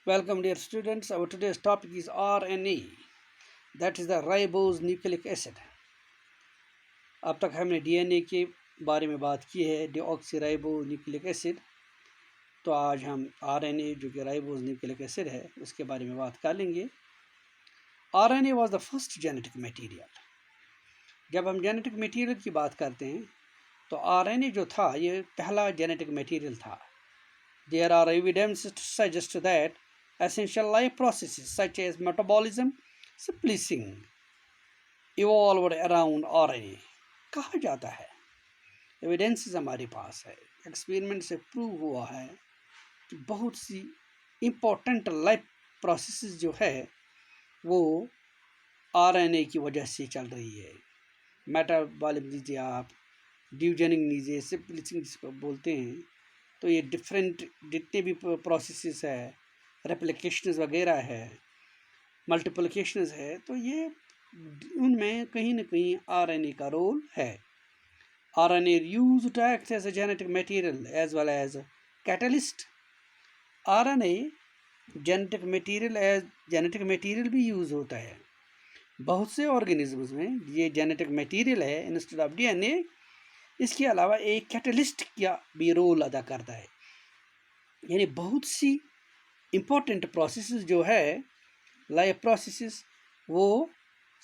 Welcome dear students. Our today's topic is RNA, that is the ribose nucleic acid. अब तक हमने DNA के बारे में बात की है, डीऑक्सी न्यूक्लिक एसिड। तो आज हम RNA जो कि राइबोज न्यूक्लिक एसिड है उसके बारे में बात कर लेंगे। RNA was the first genetic material. जब हम जेनेटिक मटेरियल की बात करते हैं तो RNA जो था ये पहला जेनेटिक मटेरियल था। There are evidences to suggest that essential life processes such as metabolism, splicing evolved around RNA। कहा जाता है, एविडेंसेस हमारे पास है, एक्सपेरिमेंट से प्रूव हुआ है कि बहुत सी इम्पोर्टेंट लाइफ प्रोसेसेस जो है वो RNA की वजह से चल रही है। मेटाबॉलिज्म लीजिए आप, डिविजनिंग लीजिए, स्प्लिसिंग जिसको बोलते हैं, तो ये डिफरेंट जितने भी प्रोसेसेस है, रेप्लिकेशंस वगैरह है, मल्टीप्लिकेशंस है, तो ये उनमें कहीं ना कहीं RNA का रोल है। RNA used to act as a genetic material as well as catalyst। RNA genetic material भी यूज़ होता है। बहुत से ऑर्गेनिजम्स में ये जेनेटिक मटेरियल है इंस्टेड ऑफ DNA। इसके अलावा एक कैटलिस्ट का भी रोल अदा करता है। यानी बहुत सी इम्पोर्टेंट प्रोसेसेस जो है, लाइफ प्रोसेसेस, वो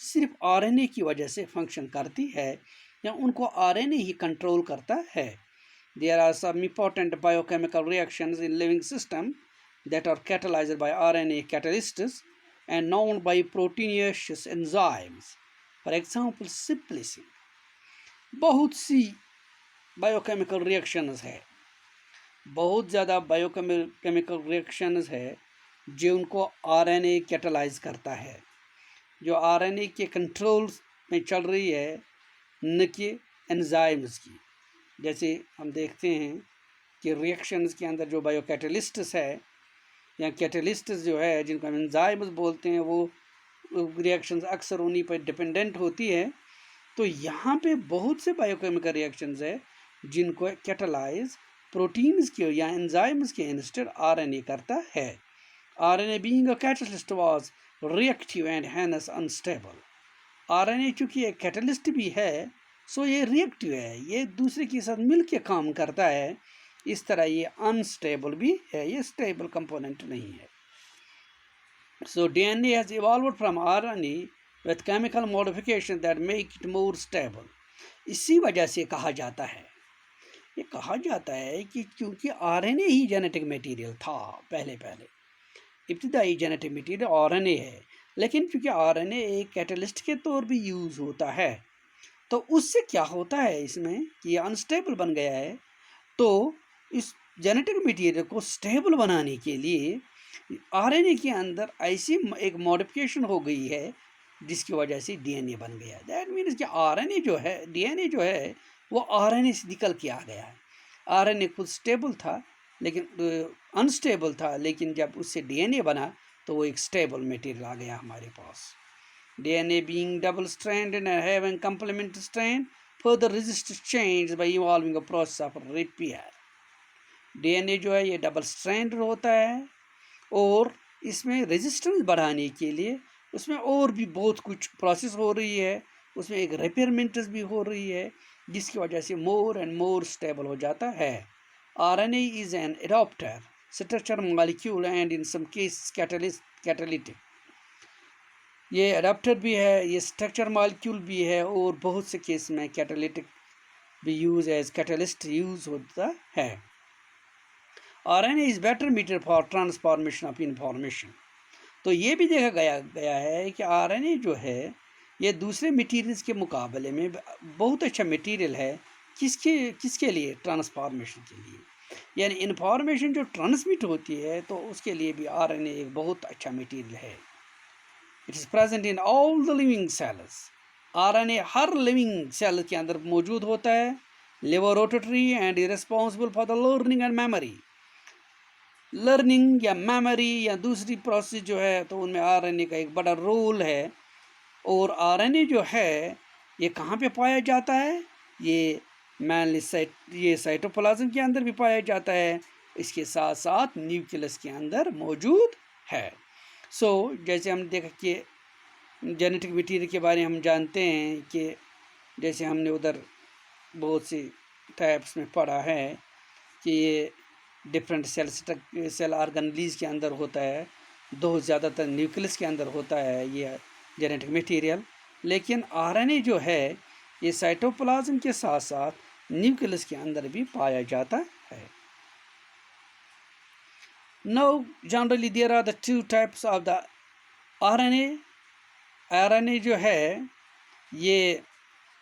सिर्फ RNA की वजह से फंक्शन करती है या उनको RNA ही कंट्रोल करता है। There are some important biochemical reactions in living system that are catalyzed by RNA catalysts and known by proteinaceous enzymes, for example splicing। बहुत सी बायोकेमिकल रिएक्शंस है, बहुत ज़्यादा बायोकेमिकल रिएक्शंस है जो उनको RNA कैटलाइज करता है, जो RNA के कंट्रोल में चल रही है, न कि एंजाइम्स की। जैसे हम देखते हैं कि रिएक्शंस के अंदर जो बायोकैटलिस्ट्स है या कैटलिस्ट्स जो है जिनको हम एंजाइम्स बोलते हैं, वो रिएक्शंस अक्सर उन्हीं पर डिपेंडेंट होती है। तो यहाँ पे बहुत से बायोकेमिकल रिएक्शंस है जिनको कैटलाइज प्रोटीन्स के या एंजाइम्स के इंस्टेड RNA करता है। RNA being a catalyst was reactive and hence unstable. RNA चूँकि एक कैटलिस्ट भी है, सो ये रिएक्टिव है, ये दूसरे के साथ मिल के काम करता है, इस तरह ये अनस्टेबल भी है, ये स्टेबल कंपोनेंट नहीं है। सो DNA has evolved from RNA with chemical modification that make it more stable। इसी वजह से कहा जाता है, ये कहा जाता है कि क्योंकि RNA ही जेनेटिक मटेरियल था, पहले इब्तिदाई जेनेटिक मटेरियल RNA है, लेकिन क्योंकि RNA एक कैटलिस्ट के तौर भी यूज़ होता है, तो उससे क्या होता है इसमें कि ये अनस्टेबल बन गया है। तो इस जेनेटिक मटेरियल को स्टेबल बनाने के लिए RNA के अंदर ऐसी एक मॉडिफिकेशन हो गई है जिसकी वजह से DNA बन गया। दैट मीन्स कि RNA जो है, DNA जो है, वो RNA से निकल के आ गया है। RNA खुद स्टेबल था लेकिन अनस्टेबल था, लेकिन जब उससे DNA बना तो वो एक स्टेबल मटेरियल आ गया हमारे पास। DNA being double stranded and having complementary strand further resist change by evolving a process of repair। DNA जो है ये डबल स्ट्रैंड होता है और इसमें रेजिस्टेंस बढ़ाने के लिए उसमें और भी बहुत कुछ प्रोसेस हो रही है, उसमें एक रिपेयरमेंट्स भी हो रही है, जिसकी वजह से मोर एंड मोर स्टेबल हो जाता है। RNA is an adapter structure molecule and in some case catalytic. ये एडाप्टर भी है, ये स्ट्रक्चर मॉलिक्यूल भी है, और बहुत से केस में कैटालिटिक भी यूज एज कैटलिस्ट यूज होता है। RNA is better meter for transformation of information. तो ये भी देखा गया है कि RNA जो है ये दूसरे मटेरियल्स के मुकाबले में बहुत अच्छा मटेरियल है। किसके लिए? ट्रांसफॉर्मेशन के लिए। यानी इंफॉर्मेशन जो ट्रांसमिट होती है तो उसके लिए भी RNA एक बहुत अच्छा मटेरियल है। It is present in all the living cells. RNA हर लिविंग सेल के अंदर मौजूद होता है। Laboratory and responsible for the learning and memory. Learning या मेमोरी या दूसरी प्रोसेस जो है तो उनमें RNA का एक बड़ा रोल है। और RNA जो है ये कहाँ पे पाया जाता है? ये मैनली ये साइटोप्लाज्म के अंदर भी पाया जाता है, इसके साथ साथ न्यूक्लियस के अंदर मौजूद है। सो जैसे हम देखा कि जेनेटिक मटीरियल के बारे में हम जानते हैं कि जैसे हमने उधर बहुत सी टाइप्स में पढ़ा है कि ये डिफरेंट सेल ऑर्गेनेल्स के अंदर होता है, दो ज़्यादातर न्यूक्लियस के अंदर होता है ये जेनेटिक मटीरियल। लेकिन आरएनए जो है ये साइटोप्लाज्म के साथ साथ न्यूक्लियस के अंदर भी पाया जाता है। Now generally there are the two types of the RNA. RNA जो है ये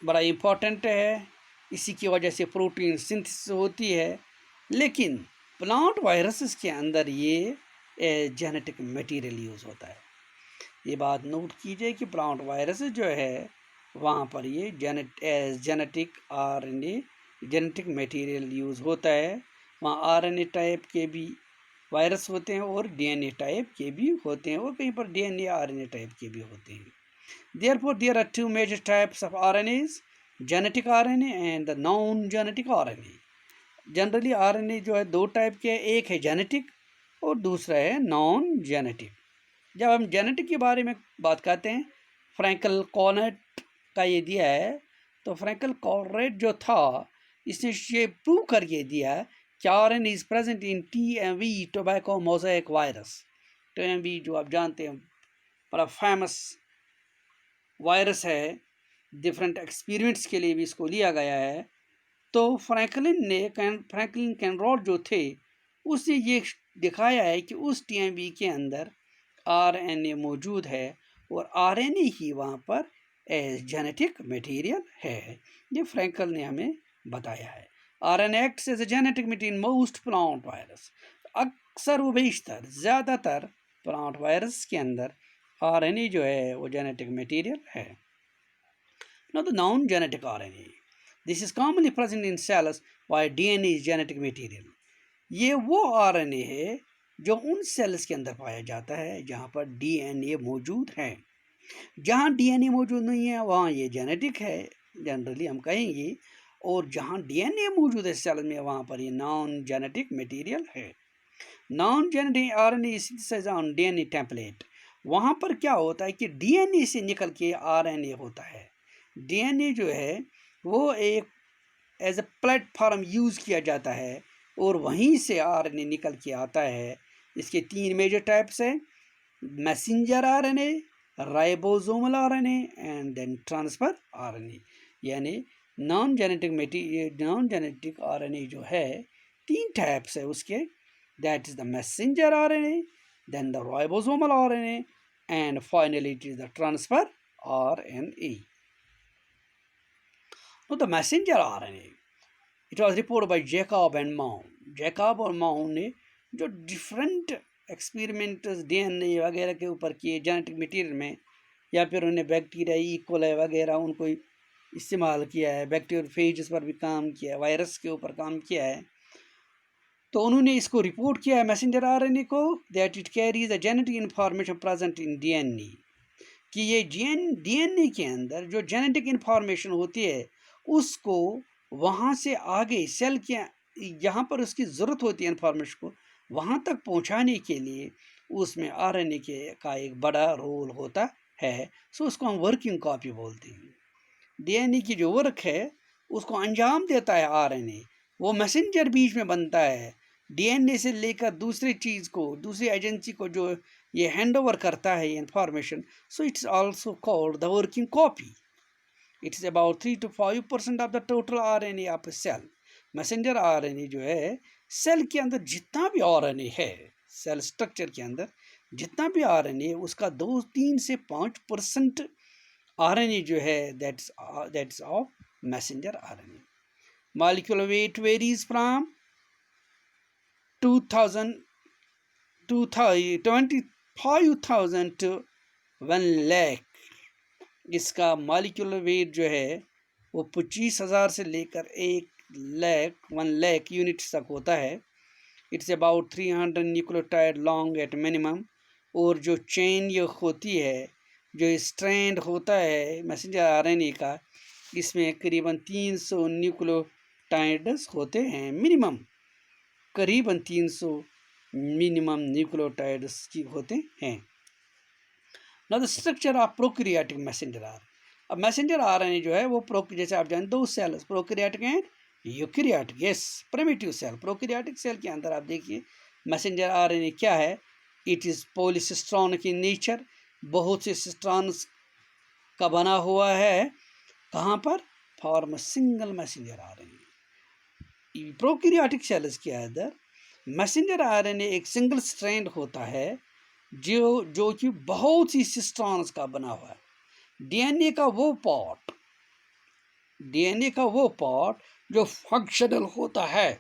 बड़ा इम्पोर्टेंट है, इसी की वजह से प्रोटीन सिंथेसिस होती है। लेकिन प्लांट वायरसेस के अंदर ये जेनेटिक मटेरियल यूज़ होता है। ये बात नोट कीजिए कि प्लांट वायरसेस जो है वहाँ पर ये genetic RNA genetic material use होता है। वहाँ आरएनए टाइप के भी वायरस होते हैं और डीएनए टाइप के भी होते हैं, और कहीं पर डीएनए आरएनए टाइप के भी होते हैं। Therefore, there are two major types of RNAs, genetic RNA and the non-genetic RNA. Generally RNA जो है दो टाइप के, एक है जेनेटिक और दूसरा है नॉन जेनेटिक। जब हम जेनेटिक के बारे में बात करते हैं, फ्रैंकल कॉर्नेट का ये दिया है, तो फ्रैंकल कॉर्नेट जो था इसने ये प्रूव करके दिया कि RNA is present in TMV tobacco mosaic virus. TMV जो आप जानते हैं बड़ा फेमस वायरस है, डिफरेंट एक्सपेरिमेंट्स के लिए भी इसको लिया गया है। तो फ्रैंकलिन कैनरॉड जो थे उसने ये दिखाया है कि उस टीएमवी के अंदर आरएनए मौजूद है और आरएनए ही वहाँ पर जेनेटिक मटेरियल है। ये फ्रैंकल ने हमें बताया है। RNA acts as a genetic material most plant virus. अक्सर व बेशतर ज़्यादातर प्लांट वायरस के अंदर आरएनए जो है वो जेनेटिक मटेरियल है। Now the non-genetic RNA. This is commonly present in cells while DNA is genetic material. ये वो आरएनए है जो उन सेल्स के अंदर पाया जाता है जहाँ पर डीएनए मौजूद है। जहाँ डीएनए मौजूद नहीं है वहाँ ये जेनेटिक है जनरली हम कहेंगे, और जहाँ डीएनए मौजूद है सेल में वहाँ पर ये नॉन जेनेटिक मटेरियल है। Non genetic RNA is synthesised on DNA template. वहाँ पर क्या होता है कि डीएनए से निकल के आरएनए होता है। डीएनए जो है वो एक एज ए प्लेटफॉर्म यूज़ किया जाता है और वहीं से आरएनए निकल के आता है। इसके तीन मेजर टाइप्स हैं, messenger RNA, ribosomal RNA and then transfer RNA. यानी नॉन जेनेटिक आरएनए जो है तीन टाइप्स है उसके, that is the messenger RNA, then the ribosomal RNA, and finally it is the transfer RNA. Now the messenger RNA, it was reported by Jacob and Maun. Jacob और Maun ने जो different experiments DNA वगैरह के ऊपर किए genetic material में, या फिर उन्हें बैक्टीरिया ई कोलाई वगैरह उनको इस्तेमाल किया है, बैक्टीरियोफेजेस पर भी काम किया है, वायरस के ऊपर काम किया है, तो उन्होंने इसको रिपोर्ट किया है मैसेंजर आरएनए को, that it carries a genetic information present in DNA, कि ये डीएनए के अंदर जो जेनेटिक इन्फॉर्मेशन होती है उसको वहाँ से आगे सेल के जहाँ पर उसकी ज़रूरत होती है इन्फॉर्मेशन को वहाँ तक पहुँचाने के लिए उसमें आरएनए का एक बड़ा रोल होता है। सो उसको हम वर्किंग कॉपी बोलते हैं। डीएनए की जो वर्क है उसको अंजाम देता है आरएनए, वो मैसेंजर बीच में बनता है डीएनए से लेकर दूसरी चीज़ को, दूसरी एजेंसी को जो ये हैंड ओवर करता है ये information. So it's also called the working copy. It is about 3 to 5% of the total RNA of a cell. Messenger RNA जो है सेल के अंदर जितना भी आरएनए है, सेल स्ट्रक्चर के अंदर जितना भी आरएनए उसका 2-3 से 5% आरएनए जो है that's of messenger RNA. Molecular weight varies from 25,000 to 1 lakh। इसका मॉलिक्यूलर वेट जो है वो 25,000 से लेकर 1 लाख यूनिट्स तक होता है। It's about 300 nucleotide long at minimum. और जो चेन ये होती है, जो स्ट्रैंड होता है मैसेंजर आरएनए का, इसमें करीबन 300 न्यूक्लियोटाइड्स होते हैं मिनिमम। करीबन 300 मिनिमम न्यूक्लियोटाइड्स की होते हैं। Now the structure of prokaryotic messenger R. अब मैसेंजर आरएनए जो है वो जैसे आप जानते हो cells prokaryotic and eukaryotic, yes primitive cell. Prokaryotic cell के अंदर आप देखिए मैसेंजर आरएनए क्या है, it is polycistronic in nature, बहुत से सिस्ट्रॉन्स का बना हुआ है। कहाँ पर? Form single messenger RNA. Prokaryotic cells के अंदर मैसेंजर आरएनए एक सिंगल स्ट्रैंड होता है जो कि बहुत सी सिस्ट्रॉन्स का बना हुआ है। डीएनए का वो पार्ट जो फंक्शनल होता है,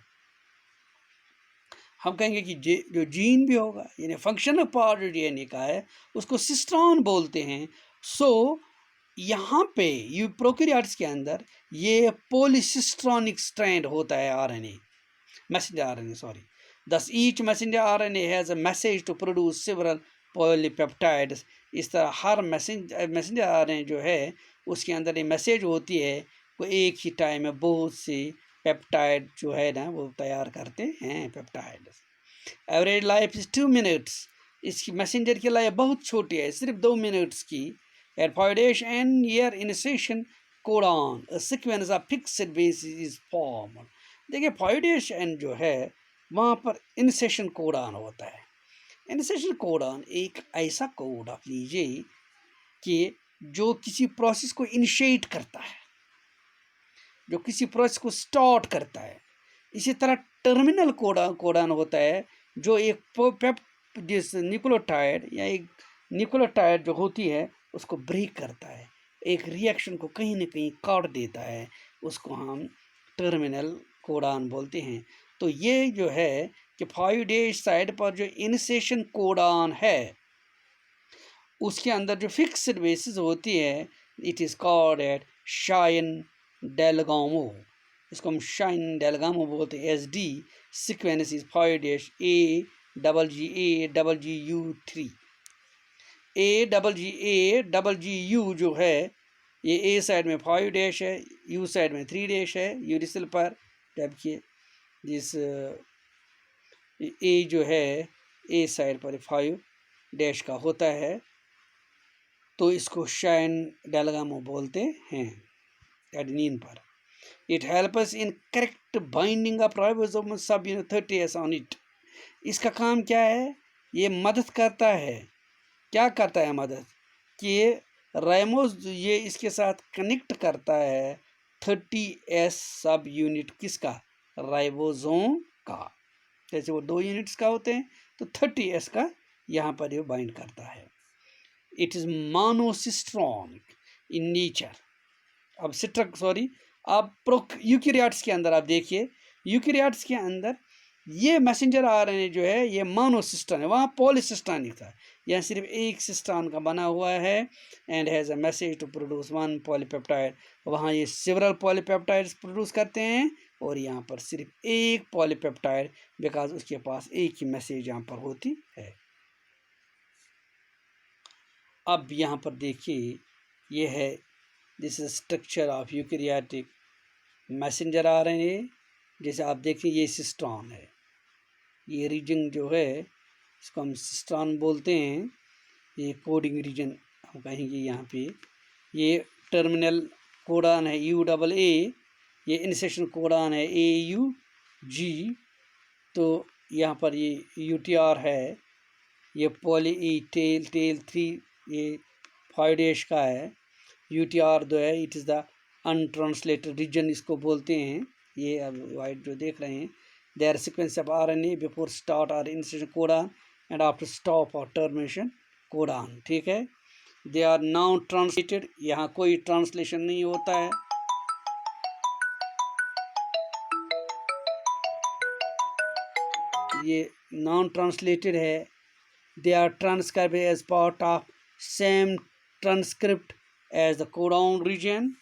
हम कहेंगे कि जो जीन भी होगा, यानी फंक्शनल पार्ट जो डीएनए का है उसको सिस्ट्रॉन बोलते हैं। सो यहाँ पे प्रोकैरियोट्स के अंदर ये पॉलीसिस्ट्रॉनिक स्ट्रैंड होता है RNA, messenger RNA sorry. Thus each messenger RNA has a message to produce several polypeptides। इस तरह हर मैसेंजर आरएनए जो है उसके अंदर एक मैसेज होती है, वो एक ही टाइम में बहुत सी पेप्टाइड जो है ना वो तैयार करते हैं peptide. Average life is 2 minutes. इसकी मैसेंजर की लाइफ बहुत छोटी है, सिर्फ 2 मिनट्स की। एट फॉइडेश end year initiation codon a sequence of fixed base is form. देखिए फॉइडेश एंड जो है वहाँ पर इनिशिएशन कोडॉन होता है। इनिशिएशन कोडॉन एक ऐसा कोड आप लीजिए कि जो किसी प्रोसेस को इनिशिएट करता है, जो किसी प्रोसेस को स्टार्ट करता है। इसी तरह टर्मिनल कोडॉन होता है जो एक जिस न्यूक्लियोटाइड या एक न्यूक्लियोटाइड जो होती है उसको ब्रेक करता है, एक रिएक्शन को कहीं ना कहीं काट देता है, उसको हम टर्मिनल कोडॉन बोलते हैं। तो ये जो है कि 5 डेज साइड पर जो इनिशिएशन कोडॉन है उसके अंदर जो फिक्स्ड बेसिस होती है, it is called at Shine Dalgarno. इसको हम शाइन डेलगामो बोलते हैं। SD sequence is 5 days AGGU3। AGGU जो है ये A साइड में 5 डैश है, U साइड में 3 डैश है यूरिसिल पर, जबकि जिस A जो है A साइड पर 5 डैश का होता है, तो इसको शाइन डेलगामो बोलते हैं एडेनिन पर। It helps in correct binding of ribosome सब यूनिट 30S ऑन इट। इसका काम क्या है? ये मदद करता है, क्या करता है मदद कि राइबोस ये इसके साथ कनेक्ट करता है 30S सब यूनिट किसका? राइबोसोम का। जैसे वो 2 यूनिट्स का होते हैं तो 30S का यहाँ पर ये बाइंड करता है। It is monocistronic in nature. अब यूकैरियोट्स के अंदर आप देखिए, यूकैरियोट्स के अंदर ये मैसेंजर आरएनए जो है ये मोनोसिस्टॉन है, वहाँ पॉलीसिस्टॉनिक था, यहाँ सिर्फ एक सिस्टॉन का बना हुआ है। And has a message to produce 1 polypeptide. वहाँ ये सेवरल पॉलीपेप्टाइड्स प्रोड्यूस करते हैं और यहाँ पर सिर्फ एक पॉलीपेप्टाइड, बिकॉज उसके पास एक ही मैसेज यहाँ पर होती है। अब यहाँ पर देखिए ये है this is structure of eukaryotic messenger RNA. जैसे आप देखें ये सिस्टॉन है, ये रीजन जो है इसको हम सिस्टॉन बोलते हैं। ये कोडिंग रीजन हम कहेंगे यहाँ पे। ये टर्मिनल कोडॉन है UAA, ये इनिशिएशन कोडॉन है AUG। तो यहाँ पर ये UTR है, ये पॉली टेल 3 ये 5 डैश का है। UTR जो है it is the untranslated region इसको बोलते हैं। ये अब वाइट जो देख रहे हैं, they are sequence of RNA before start और initiation codon and after stop और टर्मिनेशन कोडॉन। ठीक है, दे आर नॉन ट्रांसलेटेड, यहाँ कोई ट्रांसलेशन नहीं होता है। ये नॉन ट्रांसलेटेड है। They are transcribed as part of same transcript as the codon region,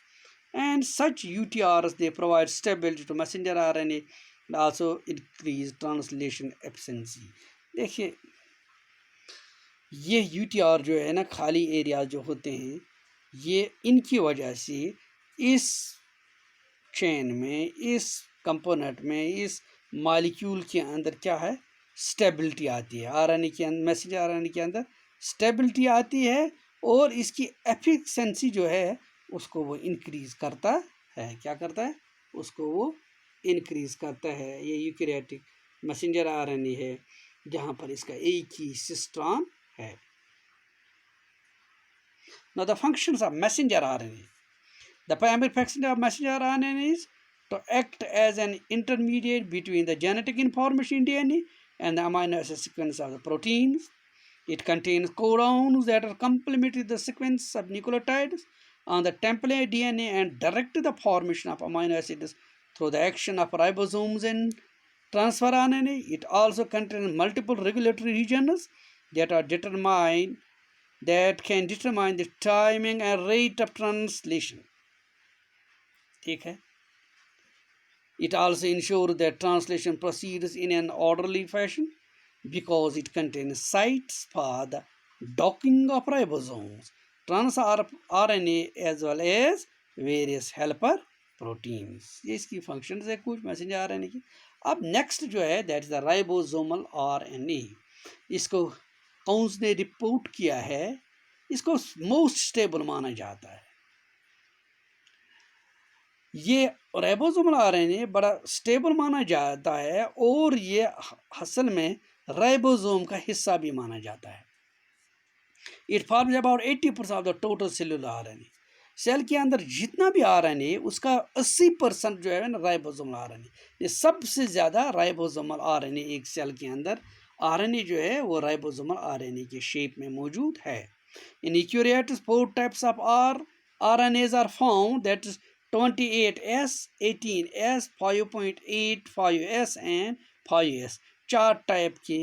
and such UTRs they provide stability to messenger RNA and also increase translation efficiency। देखिए ये UTR जो है ना, खाली एरिया जो होते हैं, ये इनकी वजह से इस चेन में, इस कंपोनेंट में, इस मॉलिक्यूल के अंदर क्या है, स्टेबिलिटी आती है। आरएनए के अंदर, मैसेंजर आरएनए के अंदर स्टेबिलिटी आती है और इसकी एफिशिएंसी जो है उसको वो इंक्रीज करता है। क्या करता है, उसको वो इंक्रीज करता है। ये यूकैरियोटिक मैसेंजर आरएनए है जहाँ पर इसका एक ही सिस्ट्रॉन है। Now the functions of messenger RNA. The primary function of messenger RNA is to act as an intermediate between the genetic information in DNA and the amino acid sequence of the proteins. It contains codons that are complementary to the sequence of nucleotides on the template DNA and direct the formation of amino acids through the action of ribosomes and transfer RNA. It also contains multiple regulatory regions that can determine the timing and rate of translation. ठीक है. It also ensures that translation proceeds in an orderly fashion because it contains sites for the docking of ribosomes, trans-RNA as well as various helper proteins. ये इसकी functions है कुछ messenger RNA की. अब next जो है that is the ribosomal RNA. इसको कौन ने रिपोर्ट किया है, इसको मोस्ट स्टेबल माना जाता है. ये राइबोसोमल आरएनए बड़ा स्टेबल माना जाता है और ये असल में राइबोसोम का हिस्सा भी माना जाता है. It forms about 80% of the total cellular RNA. Cell के अंदर जितना भी आरएनए उसका 80% जो है ना राइबोसोमल आरएनए. ये सबसे ज़्यादा राइबोसोमल आरएनए एक सेल के अंदर आरएनए जो है वो राइबोसोमल आरएनए के शेप में मौजूद है. In eukaryotes 4 types of RNAs are found, that is 28S, 18S, 5.8, 5S and 5S. 4 type के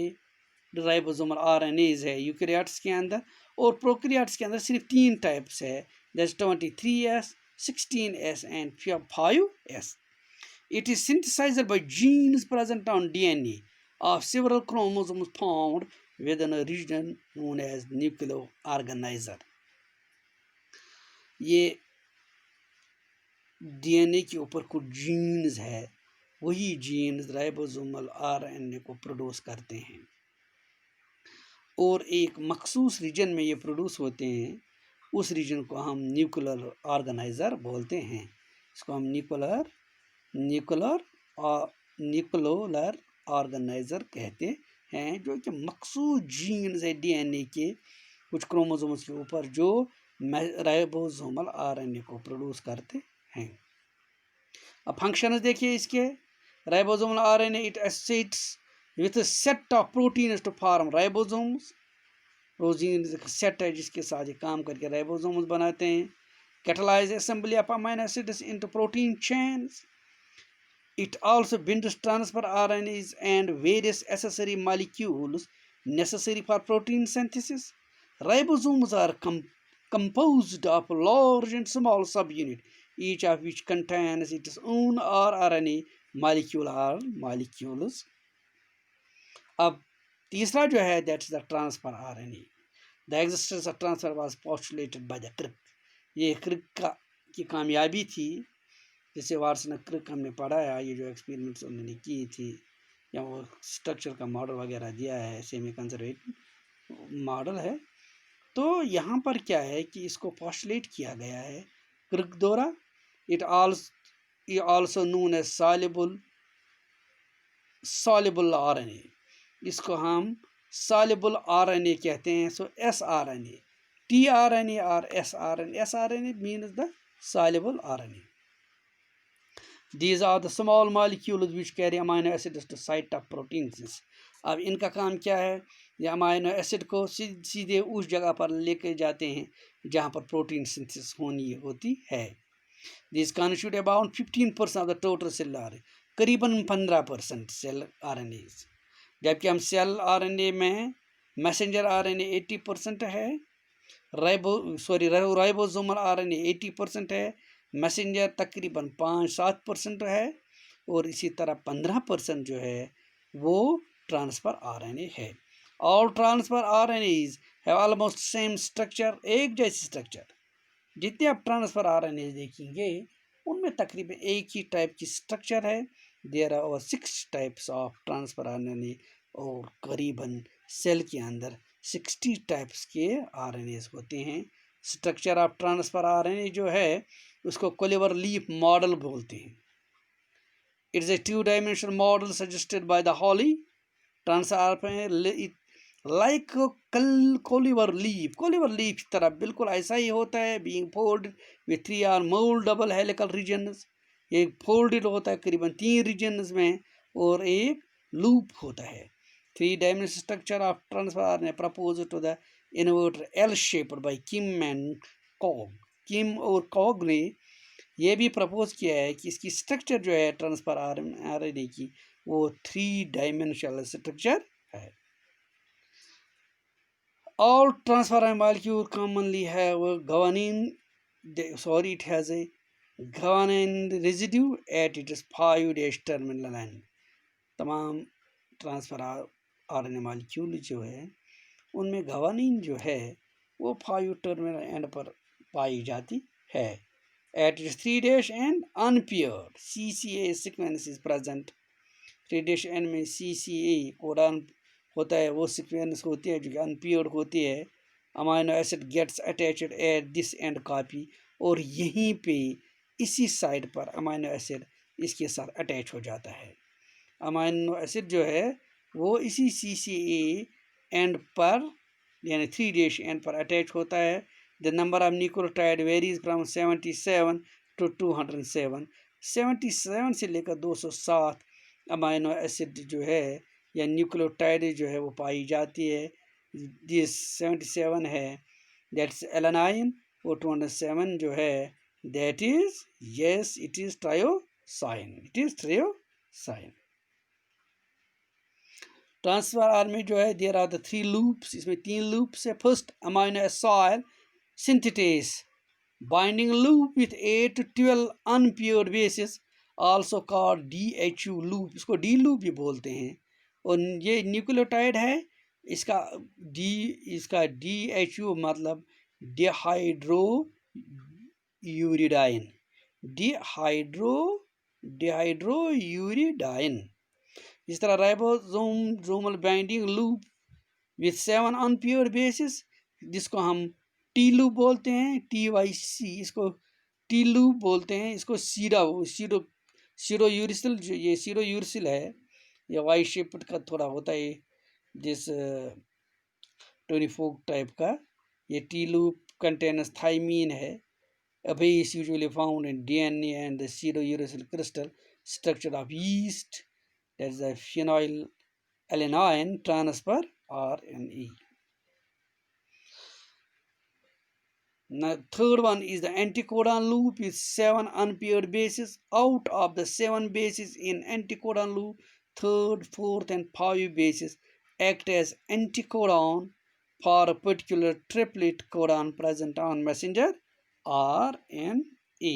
राइबोसोमल RNAs है यूकैरियोट्स के अंदर और प्रोकैरियोट्स के अंदर सिर्फ 3 टाइप्स है, that's 23S, 16S and 5S. It is synthesized by genes present on DNA of several chromosomes found within a region known as nucleoorganizer. ये DNA के ऊपर कुछ जीन्स है, वही जीन्स राइबोसोमल RNA को प्रोड्यूस करते हैं और एक मखसूस रीजन में ये प्रोड्यूस होते हैं. उस रीजन को हम न्यूक्लियर ऑर्गेनाइजर बोलते हैं. इसको हम न्यूक्लियर ऑर्गेनाइजर कहते हैं, जो कि मखसूस जीन्स है DNA के कुछ क्रोमोसोम्स के ऊपर जो राइबोसोमल RNA को प्रोड्यूस करते हैं. अब फंक्शंस देखिए इसके. Ribosomal RNA it associates with a set of proteins to form ribosomes. Proteins का सेट है जिसके साथ ये काम करके राइबोसोम्स बनाते हैं. Catalyse assembly of amino acids into protein chains. It also binds transfer RNAs and various accessory molecules necessary for protein synthesis. Ribosomes are composed of large and small subunits, each of which contains its own RNA molecule or molecules. अब तीसरा जो है that is the transfer RNA. The existence of transfer was postulated by the Crick. ये क्रिक की कामयाबी थी, जैसे Watson Crick हमने पढ़ाया, ये जो एक्सपेरिमेंट्स उन्होंने की थी या वो स्ट्रक्चर का मॉडल वगैरह दिया है, सेमी कंजर्वेटिव मॉडल है. तो यहाँ पर क्या है कि इसको पोस्टुलेट किया गया है क्रिक द्वारा. It also known as soluble RNA. इसको हम सॉल्युबल RNA कहते हैं. सो sRNA, tRNA और sRNA. sRNA means the soluble RNA. These are the small molecules which carry amino acids to site of protein synthesis. अब इनका काम क्या है, ये अमाइनो एसिड को सीधे उस जगह पर लेके जाते हैं जहाँ पर प्रोटीन सिंथेसिस होती है. These constitute about 15% of the total cell RNA. करीबन 15% सेल RNAs. जबकि हम सेल RNA में मैसेंजर RNA 80% है, राइबोसोमल RNA 80% है, मैसेंजर तकरीबन 5-7% है और इसी तरह 15% जो है वो ट्रांसफ़र RNA है. All transfer RNAs have almost same structure. एक जैसी स्ट्रक्चर. जितने आप ट्रांसफ़र RNAs देखेंगे उनमें तकरीबन एक ही टाइप की स्ट्रक्चर है there are 6 types of transfer RNA और करीबन सेल के अंदर 60 टाइप्स के आरएनए होते हैं। स्ट्रक्चर ऑफ ट्रांसफर आरएनए जो है उसको क्लेवर लीफ मॉडल बोलते हैं। It is a 2-dimensional model suggested by the Holley transfer like clover leaf की तरह बिल्कुल ऐसा ही होता है। बीइंग फोल्डेड विथ 3 और मोर डबल हेलिकल रीजन्स, ये फोल्डेड होता है करीबन 3 रीजन्स में और एक लूप होता है। 3-dimensional स्ट्रक्चर ऑफ ट्रांसफर ने propose to the inverter L shaped by Kim and Kog. Kim और कॉग ने यह भी प्रपोज किया है कि इसकी स्ट्रक्चर जो है ट्रांसफर आरएनए की वो 3-dimensional स्ट्रक्चर है। All transfer molecules commonly have a it has a guanine residue at its 5' terminal end. तमाम ट्रांसफर आरएनए मॉलिक्यूल जो है उनमें गवानीन जो है वो 5 टर्मिनल एंड पर पाई जाती है। At its 3' end unpaired CCA sequence is present. 3' end में CCA कोडान होता है, वो सीक्वेंस होती है जो कि अनपेयर्ड होती है। Amino acid gets attached at this end copy, और यहीं पे इसी साइड पर अमाइनो एसिड इसके साथ अटैच हो जाता है। अमाइनो एसिड जो है वो इसी CCA एंड पर यानी 3' एंड पर अटैच होता है। The number of nucleotide varies from 77 to 207। 77 से लेकर 207 अमाइनो एसिड जो है या न्यूक्लियोटाइड जो है वो पाई जाती है। दिस 77 है दैट्स एलानाइन, वो 207 जो है that is yes it is tyrosine, transfer R में जो है देयर आर द 3 लूप्स, इसमें 3 लूप्स है। First amino acid synthetase binding loop with 8 to 12 unpaired basis also called DHU loop, इसको डी लूप भी बोलते हैं। और ये न्यूक्लियोटाइड है, इसका DHU मतलब डिहाइड्रो यूरिडाइन, डिहाइड्रो यूरिडाइन। इस तरह ribosomal binding loop with 7 unpaired basis जिसको हम टी लूप बोलते हैं, TYC, इसको टी लूप बोलते हैं। इसको सीरो यूरिसिल, ये सीरो यूरिसिल है, या वाई शेप्ड का थोड़ा होता है जिस 24 टाइप का। ये टी लूप कंटेन्स थाइमीन है। A base usually found in DNA and the pseudouracil crystal structure of yeast, that is a phenylalanine transfer RNA. Now, third one is the anticodon loop with 7 unpaired bases. Out of the 7 bases in anticodon loop, 3rd, 4th, and 5 bases act as anticodon for a particular triplet codon present on messenger RNA.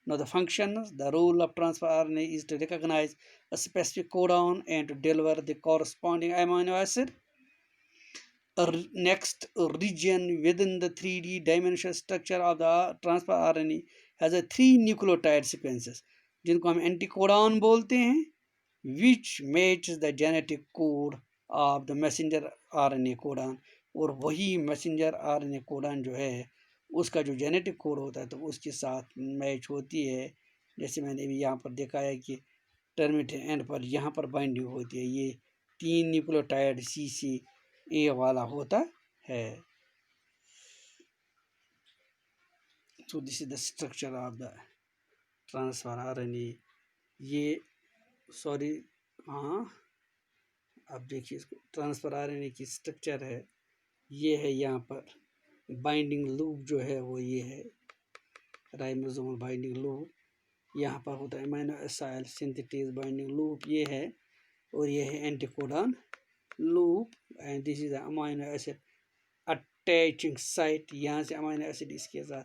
Now the functions, the role of transfer RNA is to recognize a specific codon and to deliver the corresponding amino acid. Next region within the 3D-dimensional structure of the transfer RNA has a 3 nucleotide sequences जिनको हम anticodon बोलते हैं, which matches the genetic code of the messenger RNA codon, और वही messenger RNA codon जो है उसका जो जेनेटिक कोड होता है तो उसके साथ मैच होती है। जैसे मैंने भी यहाँ पर देखा है कि टर्मिनेट एंड पर यहाँ पर बाइंडिंग होती है, ये 3 न्यूक्लियोटाइड CCA वाला होता है। So this is the structure of the transfer RNA। ये सॉरी हाँ, आप देखिए इसको, ट्रांसफर RNA की स्ट्रक्चर है, ये है। यहाँ पर बाइंडिंग लूप जो है वो ये है, राइबोसोमल बाइंडिंग लूप। यहाँ पर होता है amino acid synthetase binding loop, ये है। और ये है anticodon loop, and this is amino acid attaching site. यहाँ से अमीनो एसिड इसके साथ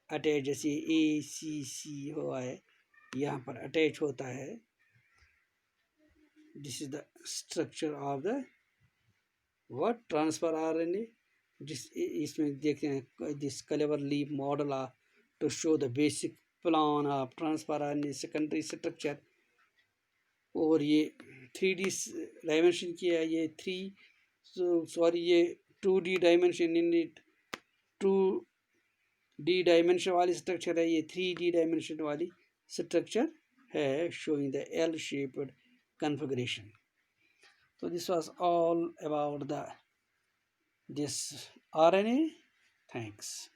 अटैच, जैसे ACC हुआ है यहाँ पर अटैच होता है। This is the structure of the what transfer RNA। इसमें देखते हैं this clover leaf model to show the basic plan of transfer RNA secondary structure और ये 3D डायमेंशन की है, ये सॉरी ये 2D dimension in 2D dimension वाली स्ट्रक्चर है, ये 3D डायमेंशन वाली स्ट्रक्चर है, showing the L-shaped configuration. So this was all about this RNA. Thanks.